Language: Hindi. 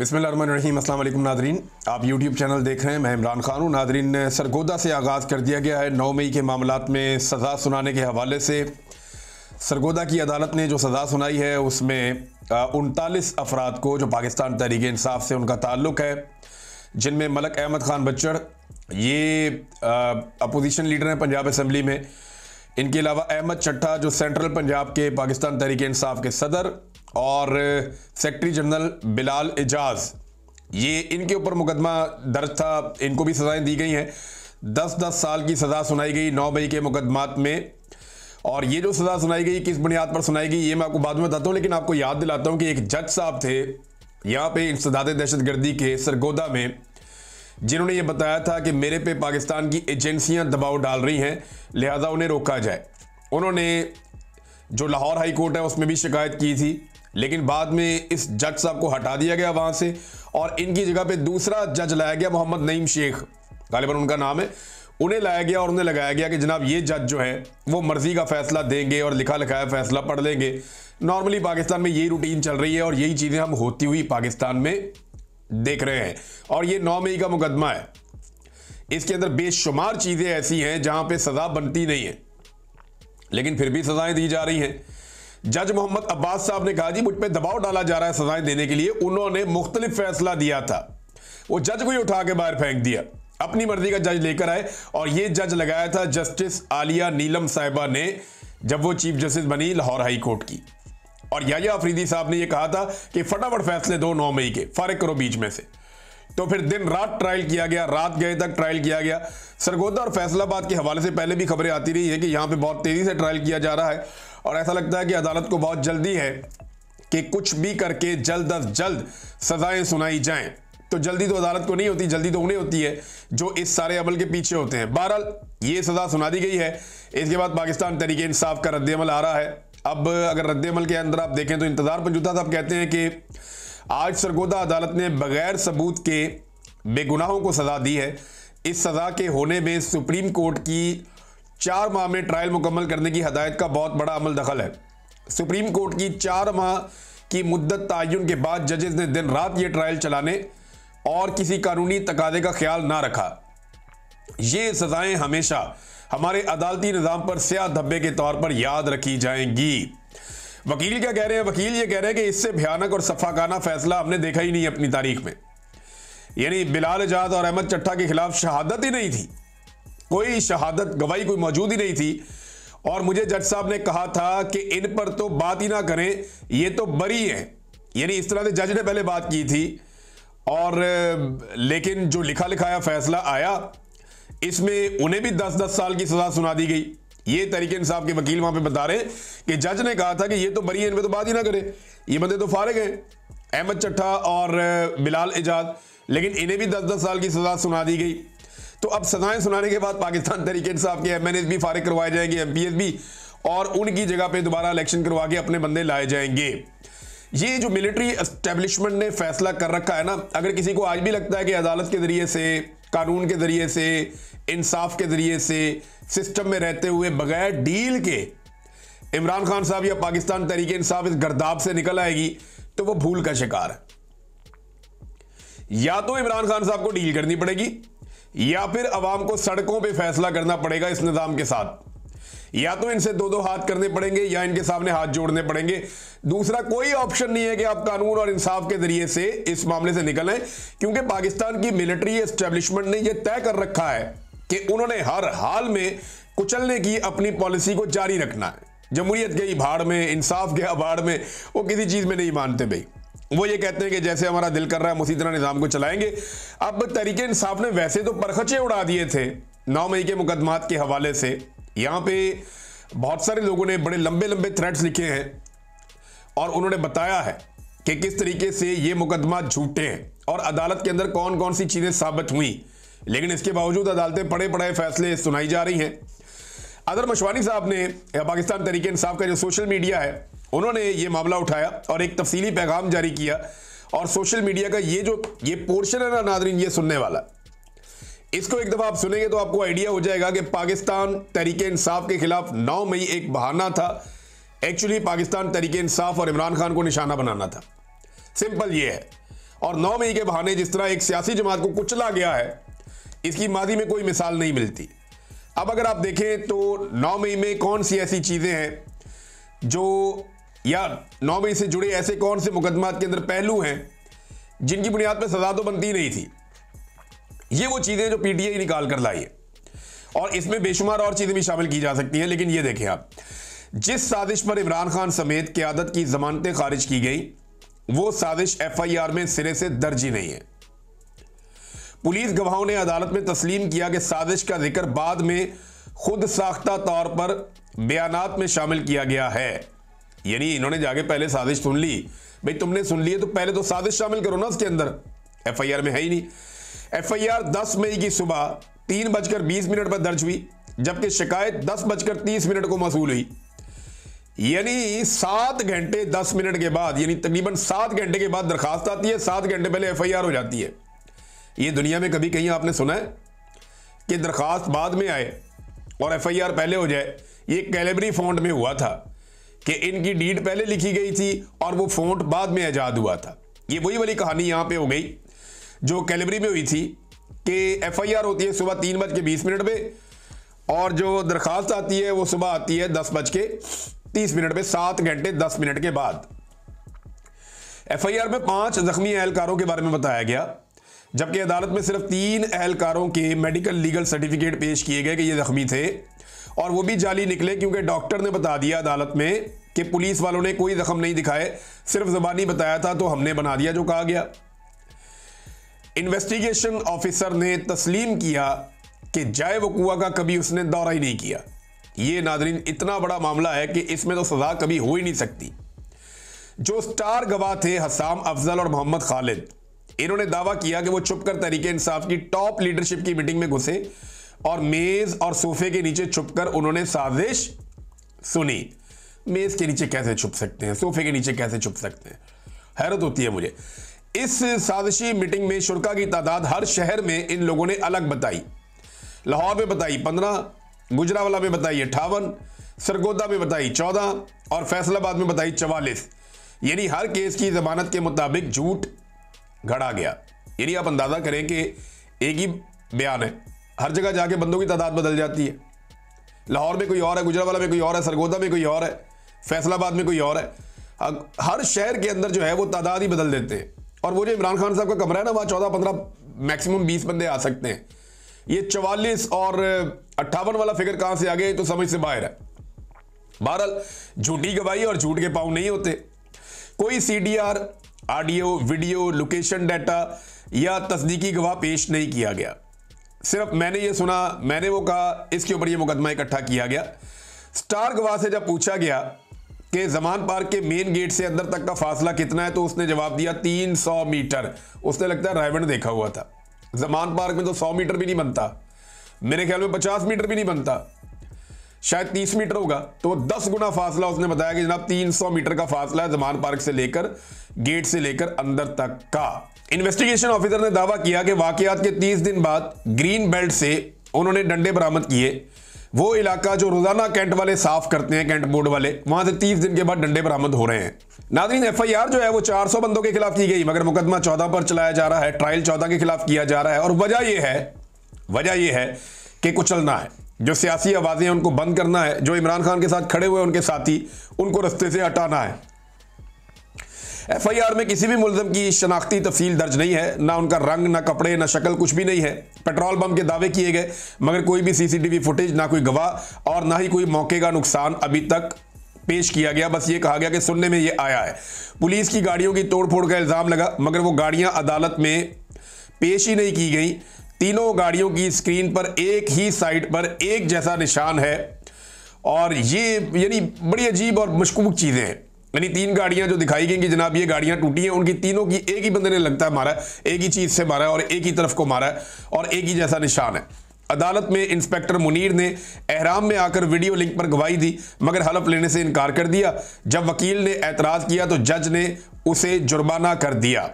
बिस्मिल्लाहिर्रहमानिर्रहीम। अस्सलाम वालेकुम नादरीन, आप यूट्यूब चैनल देख रहे हैं। मैं इमरान खान हूँ। नादरीन, सरगोदा से आगाज़ कर दिया गया है 9 मई के मामलात में सज़ा सुनाने के हवाले से। सरगोदा की अदालत ने जो सज़ा सुनाई है उसमें 39 अफराद को जो पाकिस्तान तहरीक इंसाफ से उनका ताल्लुक़ है, जिनमें मलक अहमद ख़ान बच्चड़, ये अपोजिशन लीडर हैं पंजाब असम्बली में। इनके अलावा अहमद चट्टा जो सेंट्रल पंजाब के पाकिस्तान तहरीक इंसाफ के सदर, और सेक्रेटरी जनरल बिलाल एजाज, ये इनके ऊपर मुकदमा दर्ज था। इनको भी सज़ाएं दी गई हैं। 10-10 साल की सज़ा सुनाई गई 9 मई के मुकदमात में। और ये जो सज़ा सुनाई गई किस बुनियाद पर सुनाई गई ये मैं आपको बाद में बताता हूँ, लेकिन आपको याद दिलाता हूँ कि एक जज साहब थे यहाँ पे इंसदाद दहशतगर्दी के सरगोदा में, जिन्होंने ये बताया था कि मेरे पे पाकिस्तान की एजेंसियां दबाव डाल रही हैं, लिहाजा उन्हें रोका जाए। उन्होंने जो लाहौर हाई कोर्ट है उसमें भी शिकायत की थी, लेकिन बाद में इस जज साहब को हटा दिया गया वहाँ से और इनकी जगह पे दूसरा जज लाया गया, मोहम्मद नईम शेख गालिबन उनका नाम है। उन्हें लाया गया और उन्हें लगाया गया कि जनाब ये जज जो है वो मर्जी का फैसला देंगे और लिखा लिखाया फैसला पढ़ लेंगे। नॉर्मली पाकिस्तान में यही रूटीन चल रही है और यही चीज़ें हम होती हुई पाकिस्तान में देख रहे हैं। और ये 9 मई का मुकदमा है, इसके अंदर बेशुमार चीज़ें ऐसी हैं जहाँ पे सज़ा बनती नहीं है, लेकिन फिर भी सज़ाएं दी जा रही हैं। जज मोहम्मद अब्बास साहब ने कहा जी मुझ पे दबाव डाला जा रहा है सजाएं देने के लिए। उन्होंने मुख्तलिफ फैसला दिया था, वो जज को ही उठा के बाहर फेंक दिया, अपनी मर्जी का जज लेकर आए। और ये जज लगाया था जस्टिस आलिया नीलम साहिबा ने, जब वो चीफ जस्टिस बनी लाहौर हाई कोर्ट की। और याया अफरीदी साहब ने ये कहा था कि फटाफट फैसले दो 9 मई के, फारिग करो बीच में से। तो फिर दिन रात ट्रायल किया गया, रात गए तक ट्रायल किया गया। सरगोदा और फैसलाबाद के हवाले से पहले भी खबरें आती रही है कि यहाँ पे बहुत तेजी से ट्रायल किया जा रहा है और ऐसा लगता है कि अदालत को बहुत जल्दी है कि कुछ भी करके जल्द अज जल्द सजाएं सुनाई जाएं। तो जल्दी तो अदालत को नहीं होती, जल्दी तो उन्हें होती है जो इस सारे अमल के पीछे होते हैं। बहरहाल ये सजा सुना दी गई है, इसके बाद पाकिस्तान तहरीक इंसाफ का रद्द-ए-अमल आ रहा है। अब अगर रद्द-ए-अमल के अंदर आप देखें तो इंतजार पंजुता साहब कहते हैं कि आज सरगोदा अदालत ने बगैर सबूत के बेगुनाहों को सजा दी है। इस सजा के होने में सुप्रीम कोर्ट की 4 माह में ट्रायल मुकम्मल करने की हदायत का बहुत बड़ा अमल दखल है। सुप्रीम कोर्ट की 4 माह की मुद्दत तयन के बाद जजेस ने दिन रात ये ट्रायल चलाने और किसी कानूनी तकादे का ख्याल ना रखा। ये सजाएं हमेशा हमारे अदालती निज़ाम पर स्याह धब्बे के तौर पर याद रखी जाएंगी। वकील क्या कह रहे हैं? वकील ये कह रहे हैं कि इससे भयानक और सफाकाना फैसला हमने देखा ही नहीं अपनी तारीख में। यानी बिलाल एजाज और अहमद चट्टा के खिलाफ शहादत ही नहीं थी, कोई शहादत गवाही कोई मौजूद ही नहीं थी। और मुझे जज साहब ने कहा था कि इन पर तो बात ही ना करें, ये तो बरी है। यानी इस तरह से जज ने पहले बात की थी। और लेकिन जो लिखा लिखाया फैसला आया इसमें उन्हें भी 10-10 साल की सजा सुना दी गई। ये तहरीक इंसाफ के वकील वहां पे बता रहे कि जज ने कहा था कि ये तो बरी है, इन पे तो बात ही ना करें, ये बंदे तो फारिग हैं, अहमद चट्टा और बिलाल एजाज, लेकिन इन्हें भी 10-10 साल की सजा सुना दी गई। तो अब सजाएं सुनाने के बाद पाकिस्तान तहरीक इंसाफ के MNAs भी फारिग करवाए जाएंगे, MPs भी, और उनकी जगह पे दोबारा इलेक्शन करवा के अपने बंदे लाए जाएंगे। ये जो मिलिट्री एस्टेब्लिशमेंट ने फैसला कर रखा है ना, अगर किसी को आज भी लगता है कि अदालत के जरिए से, कानून के जरिए से, इंसाफ के जरिए से, सिस्टम में रहते हुए बगैर डील के इमरान खान साहब या पाकिस्तान तहरीक इंसाफ इस गर्दाब से निकल आएगी, तो वो भूल का शिकार है। या तो इमरान खान साहब को डील करनी पड़ेगी या फिर अवाम को सड़कों पे फैसला करना पड़ेगा इस निजाम के साथ। या तो इनसे 2-2 हाथ करने पड़ेंगे या इनके सामने हाथ जोड़ने पड़ेंगे। दूसरा कोई ऑप्शन नहीं है कि आप कानून और इंसाफ के जरिए से इस मामले से निकलें, क्योंकि पाकिस्तान की मिलिट्री एस्टेब्लिशमेंट ने यह तय कर रखा है कि उन्होंने हर हाल में कुचलने की अपनी पॉलिसी को जारी रखना है। जमहूरियत गई भाड़ में, इंसाफ गया भाड़ में, वो किसी चीज में नहीं मानते भाई। वो ये कहते हैं कि जैसे हमारा दिल कर रहा है हम उसी तरह निजाम को चलाएंगे। अब तहरीक इंसाफ ने वैसे तो परखचे उड़ा दिए थे 9 मई के मुकदमात के हवाले से। यहाँ पे बहुत सारे लोगों ने बड़े लंबे लंबे थ्रेड्स लिखे हैं और उन्होंने बताया है कि किस तरीके से ये मुकदमा झूठे हैं और अदालत के अंदर कौन कौन सी चीजें साबित हुई। लेकिन इसके बावजूद अदालतें पड़े पड़े फैसले सुनाई जा रही हैं। अदर मशवानी साहब ने, पाकिस्तान तहरीक इंसाफ का जो सोशल मीडिया है, उन्होंने ये मामला उठाया और एक तफसीली पैगाम जारी किया। और सोशल मीडिया का ये पोर्शन है ना नादरीन, ये सुनने वाला, इसको एक दफा आप सुनेंगे तो आपको आइडिया हो जाएगा कि पाकिस्तान तहरीक इंसाफ के खिलाफ 9 मई एक बहाना था। एक्चुअली पाकिस्तान तहरीक इंसाफ और इमरान खान को निशाना बनाना था। सिंपल ये है। और 9 मई के बहाने जिस तरह एक सियासी जमात को कुचला गया है, इसकी माजी में कोई मिसाल नहीं मिलती। अब अगर आप देखें तो 9 मई में कौन सी ऐसी चीज़ें हैं जो, या 9 मई से जुड़े ऐसे कौन से मुकदमात के अंदर पहलू हैं जिनकी बुनियाद पर सजा तो बनती नहीं थी। ये वो चीज़ें जो पीटीआई निकाल कर लाई है, और इसमें बेशुमार और चीज़ें भी शामिल की जा सकती हैं। लेकिन ये देखें आप, जिस साजिश पर इमरान खान समेत क़यादत की जमानतें खारिज की गई, वो साजिश FIR में सिरे से दर्ज ही नहीं है। पुलिस गवाहों ने अदालत में तस्लीम किया कि साजिश का जिक्र बाद में खुद साख्ता तौर पर बयानात में शामिल किया गया है। यानी इन्होंने जाके पहले साजिश सुन ली। भाई तुमने सुन ली है तो पहले तो साजिश शामिल करो ना उसके अंदर, FIR में है ही नहीं। FIR 10 मई की सुबह 3:20 पर दर्ज हुई, जबकि शिकायत 10:30 को मौसूल हुई। यानी 7 घंटे 10 मिनट के बाद, यानी तकरीबन 7 घंटे के बाद दरखास्त आती है, 7 घंटे पहले FIR हो जाती है। ये दुनिया में कभी कहीं आपने सुना है कि दरखास्त बाद में आए और FIR पहले हो जाए? ये कैलेबरी फॉन्ट में हुआ था कि इनकी डीड पहले लिखी गई थी और वो फॉन्ट बाद में ईजाद हुआ था। ये वही वाली कहानी यहाँ पे हो गई जो कैलेबरी में हुई थी कि FIR होती है सुबह 3:20 पे, और जो दरखास्त आती है वो सुबह आती है 10:30 पे, 7 घंटे 10 मिनट के बाद। FIR में 5 जख्मी एहलकारों के बारे में बताया गया, जबकि अदालत में सिर्फ 3 एहलकारों के मेडिकल लीगल सर्टिफिकेट पेश किए गए कि ये जख्मी थे, और वो भी जाली निकले क्योंकि डॉक्टर ने बता दिया अदालत में कि पुलिस वालों ने कोई जख्म नहीं दिखाए, सिर्फ ज़बानी बताया था तो हमने बना दिया जो कहा गया। इन्वेस्टिगेशन ऑफिसर ने तस्लीम किया कि जाए वकुआ का कभी उसने दौरा ही नहीं किया। ये नादरीन इतना बड़ा मामला है कि इसमें तो सजा कभी हो ही नहीं सकती। जो स्टार गवाह थे हसाम अफजल और मोहम्मद खालिद, इन्होंने दावा किया कि वो छुपकर तहरीक इंसाफ की टॉप लीडरशिप की मीटिंग में घुसे और मेज और सोफे के नीचे छुपकर उन्होंने साजिश सुनी। मेज के नीचे कैसे छुप सकते हैं, सोफे के नीचे कैसे छुप सकते हैं, हैरत होती है मुझे। इस साजिशी मीटिंग में शुरका की तादाद हर शहर में इन लोगों ने अलग बताई। लाहौर में बताई 15, गुजरावाला में बताई 58, सरगोदा में बताई 14 और फैसलाबाद में बताई 44। यानी हर केस की जमानत के मुताबिक झूठ घड़ा गया। यानी आप अंदाजा करें कि एक ही बयान है, हर जगह जाके बंदों की तादाद बदल जाती है। लाहौर में कोई और है, गुजरावाला में कोई और है, सरगोदा में कोई और है, फैसलाबाद में कोई और है। हर शहर के अंदर जो है वो तादाद ही बदल देते हैं। और वो जो इमरान खान साहब का कमरा है ना, वहाँ 14-15 मैक्सिमम 20 बंदे आ सकते हैं। ये 44 और 58 वाला फिगर कहाँ से आ गया तो समझ से बाहर है। बहरहाल झूठी गवाही और झूठ के पाँव नहीं होते। कोई CDR, audio, video, location data या तस्दीकी गवाह पेश नहीं किया गया। सिर्फ मैंने ये सुना, मैंने वो कहा, इसके ऊपर ये मुकदमा इकट्ठा किया गया। स्टार गवाह से जब पूछा गया कि जमान पार्क के मेन गेट से अंदर तक का फासला कितना है तो उसने जवाब दिया 300 मीटर। उसने लगता है रायबंड देखा हुआ था। जमान पार्क में तो 100 मीटर भी नहीं बनता, मेरे ख्याल में 50 मीटर भी नहीं बनता, शायद 30 मीटर होगा। तो 10 गुना फासला उसने बताया कि जनाब 300 मीटर का फासला है जमान पार्क से लेकर, गेट से लेकर अंदर तक का। इन्वेस्टिगेशन ऑफिसर ने दावा किया कि वाकयात के 30 दिन बाद ग्रीन बेल्ट से उन्होंने डंडे बरामद किए। वो इलाका जो रोजाना कैंट वाले साफ करते हैं, कैंट बोर्ड वाले, वहां से 30 दिन के बाद डंडे बरामद हो रहे हैं। नाज़रीन, FIR जो है वो 400 बंदों के खिलाफ की गई, मगर मुकदमा 14 पर चलाया जा रहा है, ट्रायल 14 के खिलाफ किया जा रहा है। और वजह यह है कि कुचलना है, जो सियासी आवाजें हैं उनको बंद करना है, जो इमरान खान के साथ खड़े हुए उनके साथी, उनको रस्ते से हटाना है। FIR में किसी भी मुलजम की शनाख्ती तफसील दर्ज नहीं है, ना उनका रंग, ना कपड़े, ना शक्ल, कुछ भी नहीं है। पेट्रोल बम के दावे किए गए, मगर कोई भी CCTV फुटेज, ना कोई गवाह और ना ही कोई मौके का नुकसान अभी तक पेश किया गया। बस ये कहा गया कि सुनने में ये आया है। पुलिस की गाड़ियों की तोड़फोड़ का इल्ज़ाम लगा, मगर वो गाड़ियां अदालत में पेश ही नहीं की गई। तीनों गाड़ियों की स्क्रीन पर एक ही साइड पर एक जैसा निशान है, और ये यानी बड़ी अजीब और मशकूक चीज़ें हैं। यानी 3 गाड़ियां जो दिखाई गई कि जनाब ये गाड़ियां टूटी हैं, उनकी तीनों की एक ही बंदे ने लगता है मारा है, एक ही चीज़ से मारा है और एक ही तरफ को मारा है और एक ही जैसा निशान है। अदालत में इंस्पेक्टर मुनीर ने एहराम में आकर वीडियो लिंक पर गवाही दी, मगर हलफ लेने से इनकार कर दिया। जब वकील ने एतराज़ किया तो जज ने उसे जुर्माना कर दिया।